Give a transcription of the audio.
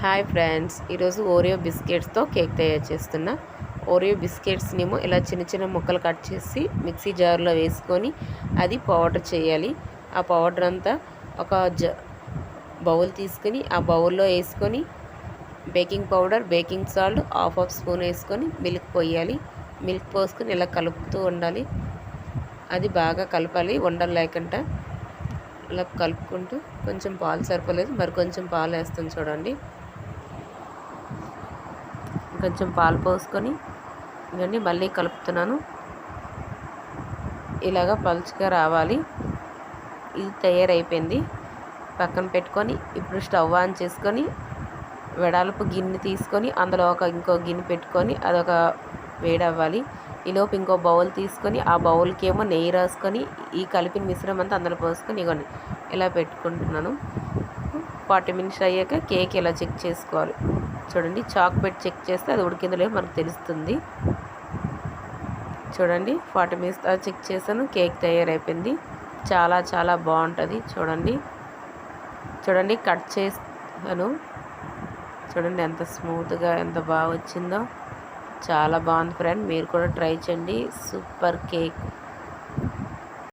Hi friends, ఈరోజు Oreo బిస్కెట్స్తో cake తయారు చేస్తున్నా. ఓరియో బిస్కెట్స్నేమో ఇలా చిన్న చిన్న ముక్కలు కట్ చేసి మిక్సీ జార్లో వేసుకొని అది పౌడర్ చేయాలి. ఆ పౌడర్ అంతా ఒక బౌల్ తీసుకొని ఆ బౌల్లో వేసుకొని baking powder, baking salt half spoon వేసుకొని మిల్క్ పోయాలి. మిల్క్ పోసుకొని ఇలా కలుపుతూ ఉండాలి. అది బాగా కలపాలి ఉండలు లేకుండా. ఇలా కలుపుకుంటూ కొంచెం పాలు సరిపోలేదు, మరి కొంచెం పాలు వేస్తాను చూడండి. కొంచెం పాలు పోసుకొని ఇవన్నీ మళ్ళీ కలుపుతున్నాను. ఇలాగ పలుచగా రావాలి. ఇది తయారైపోయింది. పక్కన పెట్టుకొని ఇప్పుడు స్టవ్ ఆన్ చేసుకొని వెడల్పు గిన్నె తీసుకొని అందులో ఇంకో గిన్నె పెట్టుకొని అదొక వేడవ్వాలి. ఈలోపు ఇంకో బౌల్ తీసుకొని ఆ బౌల్కి ఏమో నెయ్యి రాసుకొని ఈ కలిపిన మిశ్రమం అంతా అందులో పోసుకొని ఇగోండి ఇలా పెట్టుకుంటున్నాను. 40 మినిట్స్ అయ్యాక కేక్ ఇలా చెక్ చేసుకోవాలి. చూడండి, చాక్ పెట్టి చెక్ చేస్తే అది ఉడికిందో లేదో మనకు తెలుస్తుంది. చూడండి, 40 మినిట్స్ చెక్ చేశాను. కేక్ తయారైపోయింది. చాలా చాలా బాగుంటుంది. చూడండి కట్ చేస్తాను. చూడండి ఎంత స్మూత్గా ఎంత బాగా వచ్చిందో. చాలా బాగుంది ఫ్రెండ్, మీరు కూడా ట్రై చేయండి. Super cake.